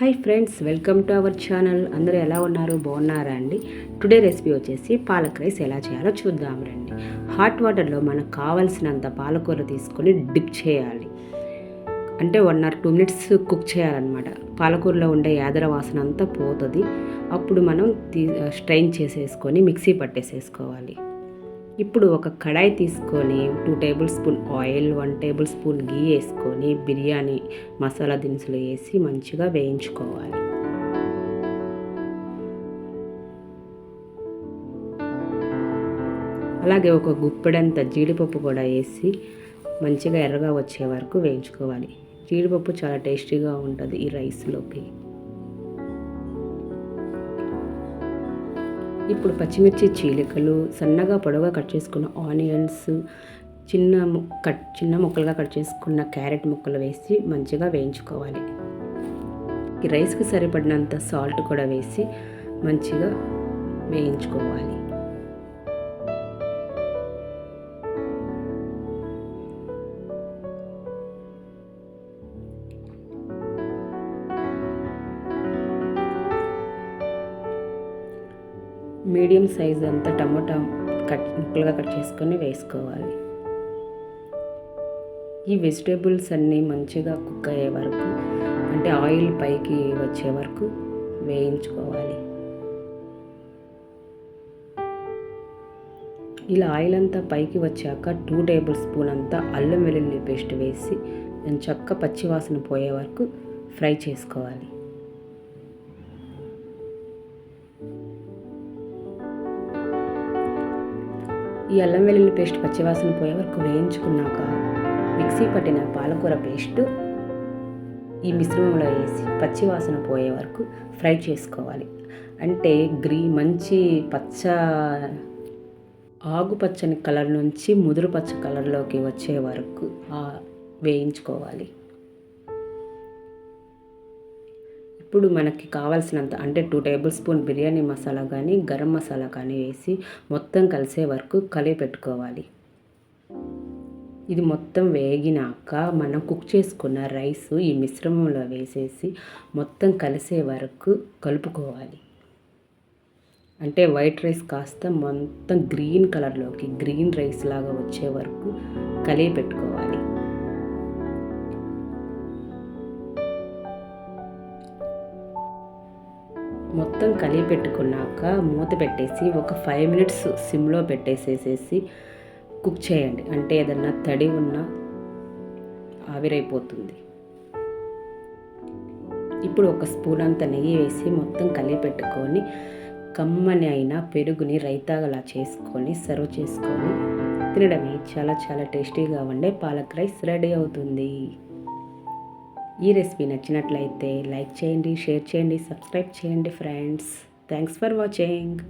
Hi friends, welcome to our channel. అందరూ ఎలా ఉన్నారు? బాగున్నారా అండి? టుడే రెసిపీ వచ్చేసి పాలక్ రైస్ ఎలా చేయాలో చూద్దాం రండి. హాట్ వాటర్లో మనకు కావాల్సినంత పాలకూర తీసుకొని డిప్ చేయాలి. అంటే 1 or 2 minutes కుక్ చేయాలన్నమాట. పాలకూరలో ఉండే యాదర వాసన అంతా పోతుంది. అప్పుడు మనం స్ట్రైన్ చేసేసుకొని మిక్సీ పట్టేసేసుకోవాలి. ఇప్పుడు ఒక కడాయి తీసుకొని 2 tablespoon ఆయిల్, 1 tablespoon గీ వేసుకొని బిర్యానీ మసాలా దినుసులు వేసి మంచిగా వేయించుకోవాలి. అలాగే ఒక గుప్పెడంత జీడిపప్పు కూడా వేసి మంచిగా ఎర్రగా వచ్చే వరకు వేయించుకోవాలి. జీడిపప్పు చాలా టేస్టీగా ఉంటుంది ఈ రైస్లోకి. ఇప్పుడు పచ్చిమిర్చి చీలికలు, సన్నగా పొడవుగా కట్ చేసుకున్న ఆనియన్స్, చిన్న ముక్కలుగా కట్ చేసుకున్న క్యారెట్ ముక్కలు వేసి మంచిగా వేయించుకోవాలి. ఈ రైస్కి సరిపడినంత సాల్ట్ కూడా వేసి మంచిగా వేయించుకోవాలి. మీడియం సైజ్ అంతా టమాటా ముక్కలుగా కట్ చేసుకొని వేసుకోవాలి. ఈ వెజిటేబుల్స్ అన్నీ మంచిగా కుక్ అయ్యే వరకు, అంటే ఆయిల్ పైకి వచ్చే వరకు వేయించుకోవాలి. ఇలా ఆయిల్ అంతా పైకి వచ్చాక 2 tablespoon అంతా అల్లం వెల్లుల్లి పేస్ట్ వేసి చక్క పచ్చివాసన పోయే వరకు ఫ్రై చేసుకోవాలి. ఈ అల్లం వెల్లుల్లి పేస్ట్ పచ్చివాసన పోయే వరకు వేయించుకున్నాక మిక్సీ పట్టిన పాలకూర పేస్ట్ ఈ మిశ్రమంలో వేసి పచ్చివాసన పోయే వరకు ఫ్రై చేసుకోవాలి. అంటే మంచి ఆకుపచ్చని కలర్ నుంచి ముదురు పచ్చ కలర్లోకి వచ్చే వరకు వేయించుకోవాలి. ఇప్పుడు మనకి కావాల్సినంత, అంటే 2 tablespoon బిర్యానీ మసాలా కానీ గరం మసాలా కానీ వేసి మొత్తం కలిసే వరకు కలిపి పెట్టుకోవాలి. ఇది మొత్తం వేగినాక మనం కుక్ చేసుకున్న రైస్ ఈ మిశ్రమంలో వేసేసి మొత్తం కలిసే వరకు కలుపుకోవాలి. అంటే వైట్ రైస్ కాస్త మొత్తం గ్రీన్ కలర్లోకి, గ్రీన్ రైస్ లాగా వచ్చే వరకు కలిపి పెట్టుకోవాలి. మొత్తం కలిపి పెట్టుకున్నాక మూత పెట్టేసి ఒక 5 minutes సిమ్లో పెట్టేసేసి కుక్ చేయండి. అంటే ఏదన్నా తడి ఉన్నా ఆవిరైపోతుంది. ఇప్పుడు ఒక స్పూన్ అంత నెయ్యి వేసి మొత్తం కలిపి పెట్టుకొని కమ్మని అయిన పెరుగుని రైతాగలా చేసుకొని సర్వ్ చేసుకొని తినడమే. చాలా చాలా టేస్టీగా ఉండే పాలక్ రైస్ రెడీ అవుతుంది. ఈ రెసిపీ నచ్చినట్లయితే లైక్ చేయండి, షేర్ చేయండి, సబ్స్క్రైబ్ చేయండి ఫ్రెండ్స్. Thanks for watching.